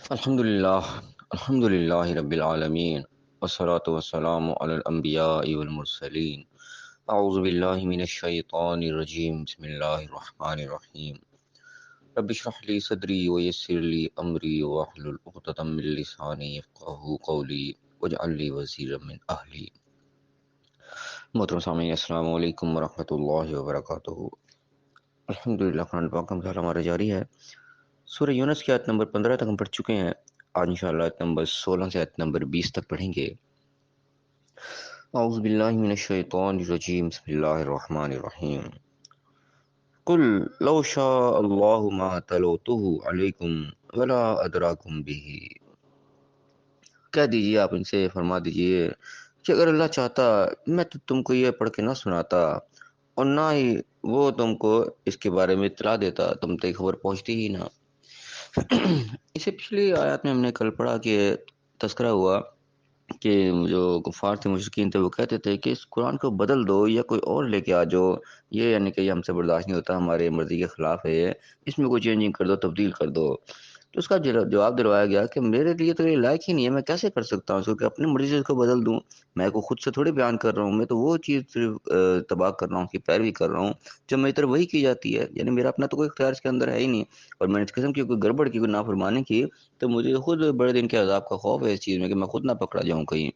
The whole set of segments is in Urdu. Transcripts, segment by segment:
الحمد لله الحمد لله رب العالمين والصلاة والسلام على الأنبياء والمرسلين. أعوذ بالله من الشيطان الرجيم. بسم الله الرحمن الرحيم. رب اشرح لي صدري ويسر لي أمري واحلل عقدة من لساني يفقهوا قولي واجعل لي وزيرا من أهلي. محترم سامعین، السلام علیکم ورحمۃ اللہ وبرکاتہ. الحمدللہ، قرآن پاک کا مطالعہ ہمارا جاری ہے. سورہ یونس کی آیت نمبر 15 تک ہم پڑھ چکے ہیں. آج انشاءاللہ آیت نمبر 16 سے آیت نمبر 20 تک پڑھیں گے. اعوذ باللہ من الشیطان الرجیم. بسم اللہ الرحمن الرحیم. قل لو شاء اللہ ما تلوتہ علیکم ولا ادراکم بہ. کہہ دیجئے، آپ ان سے فرما دیجئے کہ اگر اللہ چاہتا میں تو تم کو یہ پڑھ کے نہ سناتا، اور نہ ہی وہ تم کو اس کے بارے میں اطلاع دیتا، تم تک خبر پہنچتی ہی نہ. اسے پچھلی آیات میں ہم نے کل پڑھا کہ تذکرہ ہوا کہ جو کفار تھے، مشرکین تھے، وہ کہتے تھے کہ اس قرآن کو بدل دو یا کوئی اور لے کے آ جاؤ، یہ یعنی کہ یہ ہم سے برداشت نہیں ہوتا، ہمارے مرضی کے خلاف ہے، اس میں کوئی چینجنگ کر دو، تبدیل کر دو. تو اس کا جواب دلوایا گیا کہ میرے لیے تو یہ لائق ہی نہیں ہے، میں کیسے کر سکتا ہوں اس کو کہ اپنی مرضی سے اس کو بدل دوں. میں کو خود سے تھوڑی بیان کر رہا ہوں، میں تو وہ چیز صرف تباہ کر رہا ہوں، کی پیروی کر رہا ہوں جو میری طرف وہی کی جاتی ہے. یعنی میرا اپنا تو کوئی اختیار اس کے اندر ہے ہی نہیں، اور میں نے اس قسم کی کوئی گڑبڑ کی، کوئی نافرمانی کی، تو مجھے خود بڑے دن کے عذاب کا خوف ہے اس چیز میں کہ میں خود نہ پکڑا جاؤں کہیں.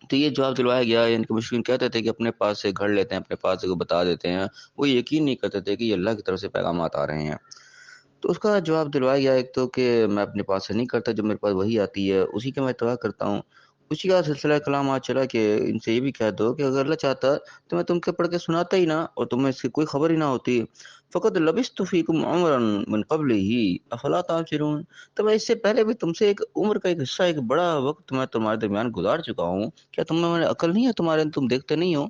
تو یہ جواب دلوایا گیا. ان کے مشرکین کہتے تھے کہ اپنے پاس سے گھڑ لیتے ہیں، اپنے پاس سے بتا دیتے ہیں، وہ یقین نہیں کرتے تھے کہ یہ اللہ کی طرف سے پیغامات آ رہے ہیں. تو اس کا جواب دلوایا گیا ایک تو کہ میں اپنے پاس سے نہیں کرتا، جو میرے پاس وہی آتی ہے اسی کا میں اتباع کرتا ہوں. اسی کا سلسلہ کلام آج چلا کہ ان سے یہ بھی کہہ دو کہ اگر اللہ چاہتا تو میں تم کے پڑھ کے سناتا ہی نہ، اور تمہیں اس کی کوئی خبر ہی نہ ہوتی. فقط لبثت فیکم عمرا من قبلہ افلا تعقلون. تو میں اس سے پہلے بھی تم سے ایک عمر کا ایک حصہ، ایک بڑا وقت میں تمہارے درمیان گزار چکا ہوں. کیا تم میں عقل نہیں ہے تمہارے، تم دیکھتے نہیں ہو؟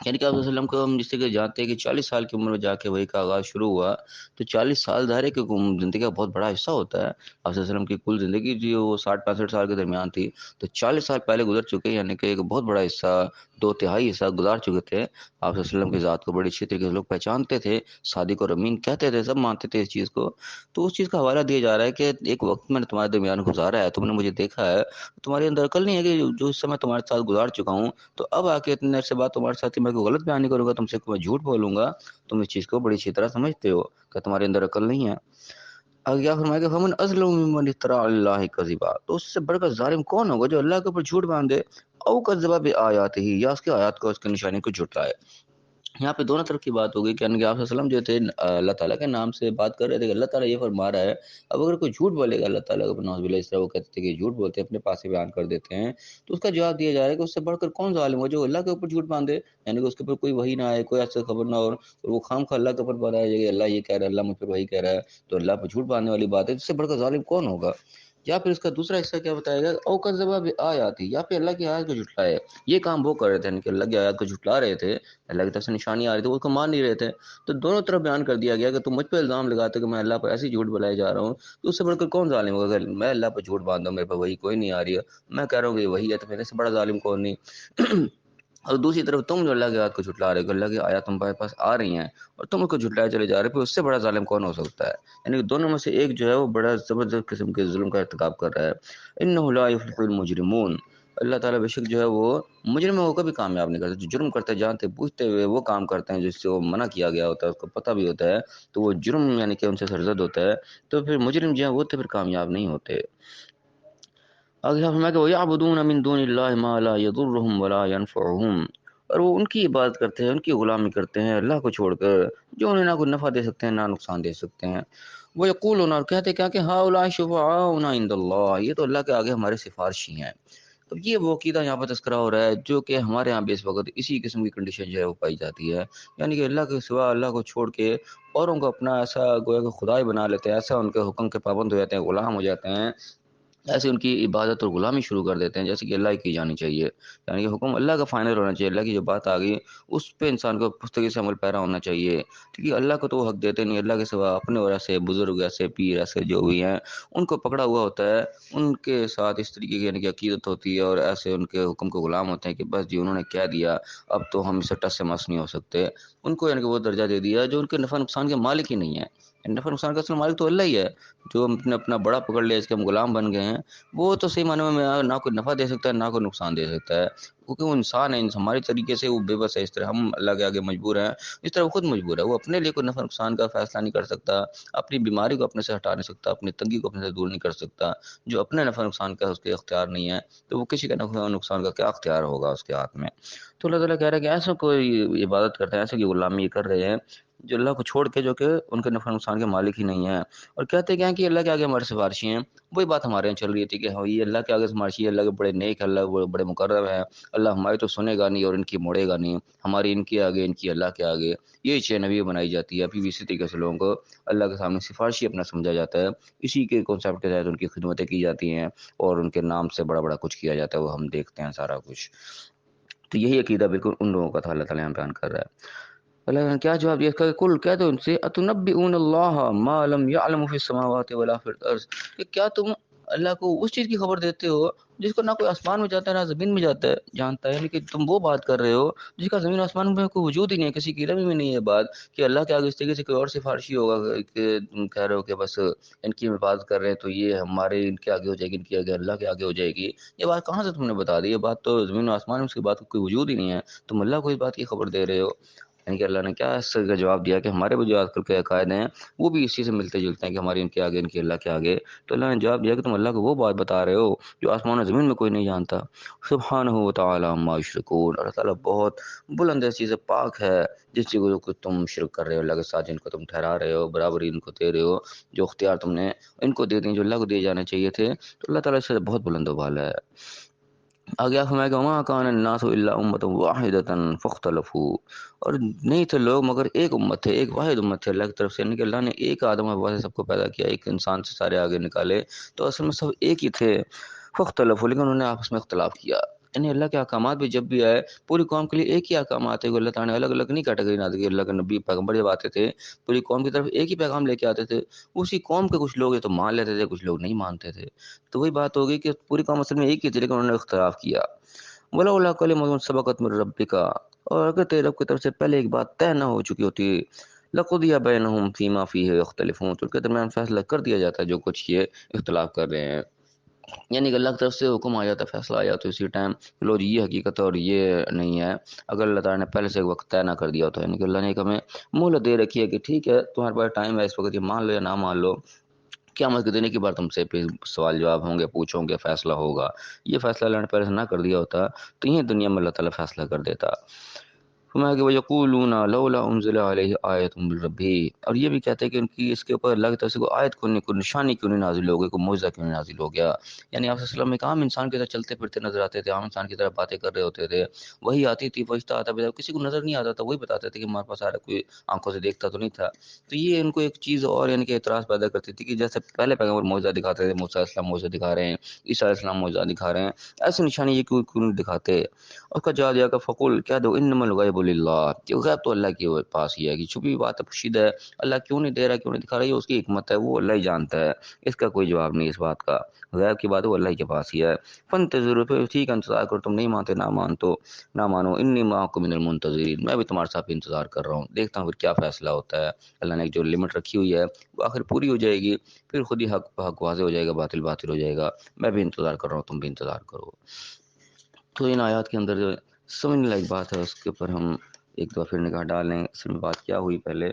یعنی کہ آپ صلی اللہ علیہ وسلم کو ہم جس سے کہ جانتے ہیں کہ 40 سال کی عمر میں جا کے وہی کا آغاز شروع ہوا. تو 40 سال ظاہر ہے کہ زندگی کا بہت بڑا حصہ ہوتا ہے. آپ صلی اللہ علیہ وسلم کی کل زندگی جو وہ 60-65 سال کے درمیان تھی، تو 40 سال پہلے گزر چکے، یعنی کہ ایک بہت بڑا حصہ، 2/3 حصہ گزار چکے تھے. آپ صلی اللہ علیہ وسلم کی ذات کو بڑی اچھی طریقے سے لوگ پہچانتے تھے، صادق اور امین کہتے تھے، سب مانتے تھے اس چیز کو. تو اس چیز کا حوالہ دیا جا رہا ہے کہ ایک وقت میں نے تمہارے درمیان گزارا ہے، تم نے مجھے دیکھا ہے، تمہارے اندر عقل نہیں ہے کہ جو حصہ میں تمہارے ساتھ گزار چکا ہوں، تو اب آ کے اتنے عرصے بعد تمہارے ساتھ میں کوئی غلط بیان نہیں کروں گا، تم سے کوئی جھوٹ بولوں گا. تم اس چیز کو بڑی اچھی طرح سمجھتے ہو کہ تمہارے اندر عقل نہیں ہے. آگے کیا فرمایا کہ فمن اظلم ممن افترى علی اللہ کذبا. تو اس سے بڑھ کر ظالم کون ہوگا جو اللہ کے اوپر جھوٹ باندھے، او کذب بآیاتہ، یا اس کی آیات کو، اس کی نشانی کو جھٹلائے. یہاں پہ دونوں طرف کی بات ہو گئی کہ آپ صلی اللہ علیہ وسلم جو تھے اللہ تعالیٰ کے نام سے بات کر رہے تھے کہ اللہ تعالیٰ یہ فرما رہا ہے. اب اگر کوئی جھوٹ بولے گا اللہ تعالیٰ کو، نعوذ باللہ، اس طرح وہ کہتے تھے کہ جھوٹ بولتے ہیں، اپنے پاس سے بیان کر دیتے ہیں، تو اس کا جواب دیا جا رہا ہے کہ اس سے بڑھ کر کون ظالم ہو جو اللہ کے اوپر جھوٹ باندھے. یعنی کہ اس کے اوپر کوئی وحی نہ آئے، کوئی ایسا خبر نہ ہو، اور وہ خام خواہ اللہ کے اوپر بتایا جائے کہ اللہ یہ کہہ رہا ہے، اللہ مجھ پر وہی کہہ رہا ہے، تو اللہ پر جھوٹ باندھنے والی بات ہے. اس سے بڑھ کر ظالم کون ہوگا؟ یا پھر اس کا دوسرا حصہ کیا بتایا گیا، او کذب بآیاتہ، یا پھر اللہ کی آیات کو جھٹلائے. یہ کام وہ کر رہے تھے، یعنی کہ اللہ کی آیات کو جھٹلا رہے تھے، اللہ کی طرف سے نشانی آ رہی تھی، وہ اس کو مان نہیں رہے تھے. تو دونوں طرف بیان کر دیا گیا کہ تم مجھ پہ الزام لگاتے کہ میں اللہ پر ایسی جھوٹ بلائے جا رہا ہوں، تو اس سے بڑھ کر کون ظالم ہوگا؟ اگر میں اللہ پر جھوٹ باندھا ہوں، میرے پاس وہی کوئی نہیں آ رہی ہے، میں کہہ رہا ہوں کہ وہی ہے، تو میرے سے بڑا ظالم کون نہیں. اور دوسری طرف تم جو اللہ کی آیات کو جھٹلا رہے ہو، اللہ کی آیات تمہارے پاس آ رہی ہیں اور تم اس کو جھٹلائے چلے جا رہے ہو، پھر اس سے بڑا ظالم کون ہو سکتا ہے؟ یعنی کہ دونوں میں سے ایک جو ہے وہ بڑا زبردست قسم کے ظلم کا ارتکاب کر رہا ہے. انہ لا یفلح المجرمون. اللہ تعالیٰ بے شک جو ہے وہ مجرموں کو کبھی کامیاب نہیں کرتا. جو جرم کرتے جانتے بوجھتے ہوئے وہ کام کرتے ہیں جس سے وہ منع کیا گیا ہوتا ہے، اس کو پتہ بھی ہوتا ہے، تو وہ جرم یعنی کہ ان سے سرزد ہوتا ہے، تو پھر مجرم جو ہیں وہ تو پھر کامیاب نہیں ہوتے. آگے فرمایا کہ وَيَعْبُدُونَ مِن دُونِ اللَّهِ مَا لَا يَضُرُّهُمْ وَلَا يَنفَعُهُمْ. اور وہ ان کی عبادت کرتے ہیں، ان کی غلامی کرتے ہیں اللہ کو چھوڑ کر، جو انہیں نہ کوئی نفع دے سکتے ہیں نہ نقصان دے سکتے ہیں. وہ یقولون، اور کہتے کیا کہ هَؤُلَاءِ شُفَعَاؤُنَا عِندَ اللَّهِ، یہ تو اللہ کے آگے ہمارے سفارشی ہیں. اب یہ وہ عقیدہ یہاں پر تذکرہ ہو رہا ہے جو کہ ہمارے یہاں بھی اس وقت اسی قسم کی کنڈیشن جو ہے وہ پائی جاتی ہے. یعنی کہ اللہ کے سوا، اللہ کو چھوڑ کے اوروں کو اپنا ایسا گویا کہ خدائی بنا لیتے ہیں، ایسا ان کے حکم کے پابند ہو جاتے ہیں، غلام ہو جاتے ہیں، ایسے ان کی عبادت اور غلامی شروع کر دیتے ہیں جیسے کہ اللہ کی جانی چاہیے. یعنی کہ حکم اللہ کا فائنل ہونا چاہیے، اللہ کی جو بات آ گئی اس پہ انسان کو پختگی سے عمل پیرا ہونا چاہیے. کیونکہ اللہ کو تو وہ حق دیتے نہیں، اللہ کے سوا اپنے اور ایسے بزرگ، ایسے پیر، ایسے جو بھی ہیں ان کو پکڑا ہوا ہوتا ہے، ان کے ساتھ اس طریقے کی یعنی کہ عقیدت ہوتی ہے، اور ایسے ان کے حکم کو غلام ہوتے ہیں کہ بس جی انہوں نے کہہ دیا، اب تو ہم اس سے ٹس سے مس نہیں ہو سکتے. ان کو یعنی کہ وہ درجہ دے دیا جو ان کے نفع نقصان کے مالک ہی نہیں ہے. نفع نقصان کا اصل مالک تو اللہ ہی ہے، جو ہم نے اپنا بڑا پکڑ لیا، اس کے ہم غلام بن گئے ہیں، وہ تو صحیح معنی میں نہ کوئی نفع دے سکتا ہے نہ کوئی نقصان دے سکتا ہے، کیونکہ وہ انسان ہے، ہماری طریقے سے وہ بے بس ہے، اس طرح ہم اللہ کے آگے مجبور ہیں، اس طرح وہ خود مجبور ہے، وہ اپنے لیے کوئی نفع نقصان کا فیصلہ نہیں کر سکتا، اپنی بیماری کو اپنے سے ہٹا نہیں سکتا، اپنی تنگی کو اپنے سے دور نہیں کر سکتا، جو اپنے نفع نقصان کا اس کے اختیار نہیں ہے تو وہ کسی کا نفع نقصان کا کیا اختیار ہوگا اس کے ہاتھ میں۔ تو اللہ تعالیٰ کہہ رہا ہے کہ ایسا کوئی عبادت کرتے ہیں، ایسے کی غلامی کر رہے ہیں جو اللہ کو چھوڑ کے، جو کہ ان کے نفع نقصان کے مالک ہی نہیں ہیں، اور کہتے کیا ہیں کہ اللہ کے آگے ہمارے سفارشی ہیں۔ وہی بات ہمارے یہاں چل رہی تھی کہ ہاں یہ اللہ کے آگے سفارشی ہے، اللہ کے بڑے نیک ہے، اللہ بڑے مقرب ہیں، اللہ ہماری تو سنے گا نہیں اور ان کی موڑے گا نہیں، ہماری ان کے آگے ان کی اللہ کے آگے، یہ چینوی بنائی جاتی ہے۔ ابھی بھی اسی طریقے سے لوگوں کو اللہ کے سامنے سفارشی اپنا سمجھا جاتا ہے، اسی کے کانسیپٹ کے تحت ان کی خدمتیں کی جاتی ہیں اور ان کے نام سے بڑا بڑا کچھ کیا جاتا ہے، وہ ہم دیکھتے ہیں سارا کچھ۔ تو یہی عقیدہ بالکل ان لوگوں کا تھا، اللہ تعالیٰ یہاں بیان کر رہا ہے۔ اللہ نے کیا جواب دیا اس کا؟ کل کہہ دو ان سے اتنبئون اللہ ما لم یعلم فی السماوات ولا فی الارض، کہ کیا تم اللہ کو اس چیز کی خبر دیتے ہو جس کو نہ کوئی آسمان میں جاتا ہے نہ زمین میں جاتا ہے جانتا ہے، یعنی کہ تم وہ بات کر رہے ہو جس کا زمین و آسمان میں کوئی وجود ہی نہیں ہے، کسی کی علم میں نہیں ہے بات کہ اللہ کے آگے اس طریقے سے کوئی اور سفارشی ہوگا کہ تم کہہ رہے ہو کہ بس ان کی حفاظت کر رہے ہیں تو یہ ہمارے ان کے آگے ہو جائے گی، ان کے آگے اللہ کے آگے ہو جائے گی۔ یہ بات کہاں سے تم نے بتا دی؟ یہ بات تو زمین و آسمان میں اس کی بات کا کوئی وجود ہی نہیں ہے، تم اللہ کو اس بات کی خبر دے رہے ہو۔ یعنی کہ اللہ نے کیا اس کا جواب دیا کہ ہمارے جو آج کل کے عقائد ہیں وہ بھی اسی سے ملتے جلتے ہیں کہ ہماری ان کے آگے ان کی اللہ کے آگے۔ تو اللہ نے جواب دیا کہ تم اللہ کو وہ بات بتا رہے ہو جو آسمان و زمین میں کوئی نہیں جانتا۔ سبحانہ و تعالی عما یشرکون، اللہ تعالیٰ بہت بلند ہے، چیز پاک ہے جس چیزوں کو تم شرک کر رہے ہو اللہ کے ساتھ، جن کو تم ٹھہرا رہے ہو، برابری ان کو دے رہے ہو، جو اختیار تم نے ان کو دے دیں جو اللہ کو دیے جانے چاہیے تھے، تو اللہ تعالیٰ اس سے بہت بلند و بالا ہے۔ آگے فرمایا کہ وما کان الناس الا امۃ واحدۃ فاختلفوا، اور نہیں تھے لوگ مگر ایک امت تھے، ایک واحد امت تھے اللہ کی طرف سے، یعنی کہ اللہ نے ایک آدم حوا سے سب کو پیدا کیا، ایک انسان سے سارے آگے نکالے، تو اصل میں سب ایک ہی تھے۔ فاختلفوا، لیکن انہوں نے آپس میں اختلاف کیا، یعنی اللہ کے احکامات بھی جب بھی آئے پوری قوم کے لیے ایک ہی احکامات ہے، اللہ تعالیٰ نے الگ الگ نہیں کیٹیگری نہ دی۔ اللہ کے نبی پیغمبر جب آتے تھے پوری قوم کی طرف ایک ہی پیغام لے کے آتے تھے، اسی قوم کے کچھ لوگ یہ تو مان لیتے تھے، کچھ لوگ نہیں مانتے تھے، تو وہی بات ہوگی کہ پوری قوم اصل میں ایک ہی تھی لیکن انہوں نے اختلاف کیا۔ ولولا کلمۃ سبقت من ربک، اور اگر تیرے رب کی طرف سے پہلے ایک بات طے نہ ہو چکی ہوتی، لقضی بینہم فیما فیہ یختلفون، تو ان کے درمیان فیصلہ کر دیا جاتا ہے جو کچھ یہ اختلاف کر رہے ہیں، یعنی کہ اللہ کی طرف سے حکم آ جاتا ہے، فیصلہ آ جاتا ہے اسی ٹائم، لو جی یہ حقیقت ہے اور یہ نہیں ہے، اگر اللہ تعالیٰ نے پہلے سے ایک وقت طے نہ کر دیا ہوتا ہے، یعنی کہ اللہ نے ایک ہمیں مہلت دے رکھی ہے کہ ٹھیک ہے تمہارے پاس ٹائم ہے اس وقت، یہ مان لو یا نہ مان لو، قیامت کے دن کی بار تم سے پھر سوال جواب ہوں گے، پوچھوں گے، فیصلہ ہوگا۔ یہ فیصلہ اللہ نے پہلے سے نہ کر دیا ہوتا تو یہ دنیا میں اللہ تعالیٰ فیصلہ کر دیتا۔ فرمایا کہ وَيَقُولُونَ لَوْلَا أُنزِلَ عَلَيْهِ آیَةٌ مِّن رَبِّهِ، اور یہ بھی کہتے ہیں کہ ان کی اس کے اوپر اللہ کی طرف سے کوئی آیت کیوں نہیں، کوئی نشانی کیوں نہیں نازل ہو گئی، کوئی معجزہ کیوں نہیں نازل ہو گیا۔ یعنی آپ صلی اللہ علیہ وسلم ایک عام انسان کی طرح چلتے پھرتے نظر آتے تھے، عام انسان کی طرح باتیں کر رہے ہوتے تھے، وہی آتی تھی، فرشتہ آتا بھی تھا، کسی کو نظر نہیں آتا تھا، وہی بتاتے تھے کہ ہمارے پاس آ رہا، کوئی آنکھوں سے دیکھتا تو نہیں تھا۔ تو یہ ان کو ایک چیز اور یعنی کہ اعتراض پیدا کرتی تھی کہ جیسے پہلے پیغمبر معجزہ دکھاتے تھے، موسیٰ علیہ السلام معجزہ دکھا رہے ہیں، عیسیٰ علیہ السلام معجزہ دکھا رہے ہیں، ایسی نشانی یہ کیوں نہیں دکھاتے؟ اس کا جواب دیا کہ فقل کہہ دو انما الغیب للہ، کہ غیب تو اللہ کے پاس ہی ہے، کہ چھپی ہوئی بات ہے، پوشیدہ ہے، اللہ کیوں نہیں دے رہا، کیوں نہیں دکھا رہا، یہ اس کی حکمت ہے، وہ اللہ ہی جانتا ہے، اس کا کوئی جواب نہیں اس بات کا، غیب کی بات ہے وہ اللہ ہی کے پاس ہی ہے۔ فانتظروا، پھر ٹھیک ہے انتظار کرو، تم نہیں مانتے نہ مانو، انی معکم من المنتظرین، میں بھی تمہارے ساتھ انتظار کر رہا ہوں، دیکھتا ہوں پھر کیا فیصلہ ہوتا ہے۔ اللہ نے ایک جو لمٹ رکھی ہوئی ہے وہ آخر پوری ہو جائے گی، پھر خود ہی حق واضح ہو جائے گا، باطل باطل ہو جائے گا، میں بھی انتظار کر رہا ہوں، تم بھی انتظار کرو۔ تو ان آیات کے اندر جو سمجھنے لائق بات ہے اس کے اوپر ہم ایک دفعہ پھر نگاہ ڈالیں، اس میں بات کیا ہوئی؟ پہلے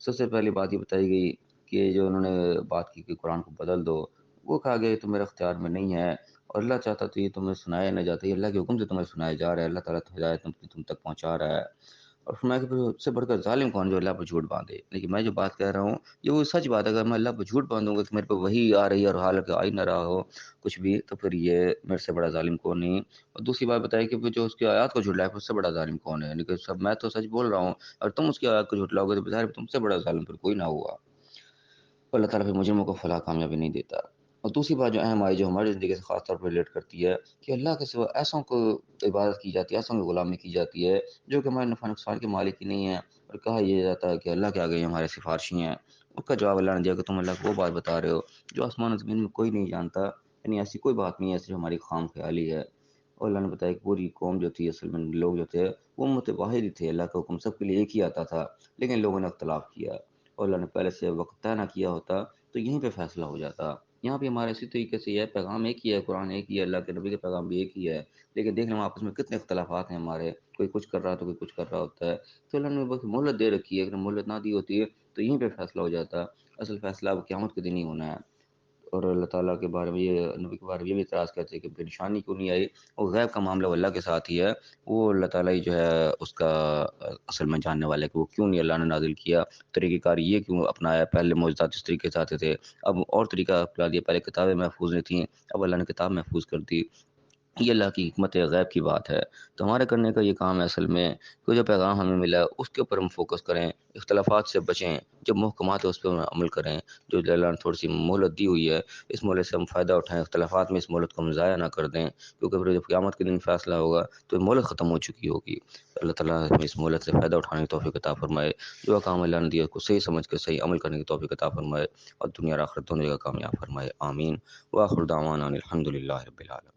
سب سے پہلی بات یہ بتائی گئی کہ جو انہوں نے بات کی کہ قرآن کو بدل دو، وہ کہا گیا یہ تو میرے اختیار میں نہیں ہے، اور اللہ چاہتا تو یہ تمہیں سنایا نہ جاتا، یہ اللہ کے حکم سے تمہیں سنایا جا رہا ہے، اللہ تعالیٰ ہدایت تم تک پہنچا رہا ہے۔ اور فرمایا کہ پھر اس سے بڑھ کر ظالم کون جو اللہ پر جھوٹ باندھے، لیکن میں جو بات کہہ رہا ہوں یہ وہ سچ بات ہے، اگر میں اللہ پر جھوٹ باندھوں گا کہ میرے پہ وہی آ رہی ہے اور حالانکہ آ ہی نہ رہا ہو کچھ بھی، تو پھر یہ میرے سے بڑا ظالم کون نہیں۔ اور دوسری بات بتائی کہ جو اس کی آیات کو جھٹلائے اس سے بڑا ظالم کون ہے، یعنی کہ سب میں تو سچ بول رہا ہوں اور تم اس کی آیات کو جھٹلاؤ گے تو بظاہر تم سے بڑا ظالم پھر کوئی نہ ہوا، اللہ تعالیٰ پھر مجرموں کو فلاح کامیابی نہیں دیتا۔ اور دوسری بات جو اہم آئی جو ہماری زندگی سے خاص طور پر ریلیٹ کرتی ہے کہ اللہ کے سوا ایسوں کو عبادت کی جاتی ہے، ایسوں کی غلامی کی جاتی ہے جو کہ ہمارے نفع نقصان کے مالک ہی نہیں ہیں، اور کہا یہ جاتا ہے کہ اللہ کے آگے ہمارے سفارشی ہیں۔ اس کا جواب اللہ نے دیا کہ تم اللہ کو وہ بات بتا رہے ہو جو آسمان و زمین میں کوئی نہیں جانتا، یعنی ایسی کوئی بات نہیں ہے صرف ہماری خام خیالی ہے۔ اور اللہ نے بتایا کہ پوری قوم جو تھی، اصل میں لوگ جو تھے وہ امت واحد ہی تھے، اللہ کا حکم سب کے لیے ایک ہی آتا تھا، لیکن لوگوں نے اختلاف کیا۔ اور اللہ نے پہلے سے وقت طے نہ کیا ہوتا تو یہیں پہ فیصلہ ہو جاتا۔ یہاں بھی ہمارے اسی طریقے سے یہ ہے، پیغام ایک ہی ہے، قرآن ایک ہی ہے، اللہ کے نبی کے پیغام بھی ایک ہی ہے، لیکن دیکھ لیں ہم آپس میں کتنے اختلافات ہیں ہمارے، کوئی کچھ کر رہا ہے تو کوئی کچھ کر رہا ہوتا ہے۔ تو اللہ نے بس مہلت دے رکھی ہے، اگر مہلت نہ دی ہوتی ہے تو یہیں پہ فیصلہ ہو جاتا۔ اصل فیصلہ اب قیامت کے دن ہی ہونا ہے۔ اور اللہ تعالیٰ کے بارے میں یہ نبی کے بارے میں یہ بھی اعتراض کرتے ہیں کہ نشانی کیوں نہیں آئی، وہ غیب کا معاملہ وہ اللہ کے ساتھ ہی ہے، وہ اللہ تعالیٰ ہی جو ہے اس کا اصل میں جاننے والا ہے کہ وہ کیوں نہیں اللہ نے نازل کیا، طریقہ کار یہ کیوں اپنایا، پہلے معجزات اس طریقے سے آتے تھے، اب اور طریقہ اپنا دیا، پہلے کتابیں محفوظ نہیں تھیں، اب اللہ نے کتاب محفوظ کر دی۔ یہ اللہ کی حکمت غیب کی بات ہے۔ تو ہمارے کرنے کا یہ کام ہے اصل میں کہ جو پیغام ہمیں ملا ہے اس کے اوپر ہم فوکس کریں، اختلافات سے بچیں، جب محکمات ہے اس پہ عمل کریں، جو اللہ نے تھوڑی سی مہلت دی ہوئی ہے اس مہلت سے ہم فائدہ اٹھائیں، اختلافات میں اس مہلت کو ہم ضائع نہ کر دیں، کیونکہ پھر جب قیامت کے دن فیصلہ ہوگا تو مہلت ختم ہو چکی ہوگی۔ اللہ تعالیٰ ہمیں اس مہلت سے فائدہ اٹھانے کی توفیق عطا فرمائے، جو کام اللہ نے دیا اس کو صحیح سمجھ کے صحیح عمل کرنے کی توفیق عطا فرمائے، اور دنیا اور آخرت دونوں جگہ کامیاب فرمائے، آمین۔ وآخر دعوانا ان الحمد للہ رب العالمین۔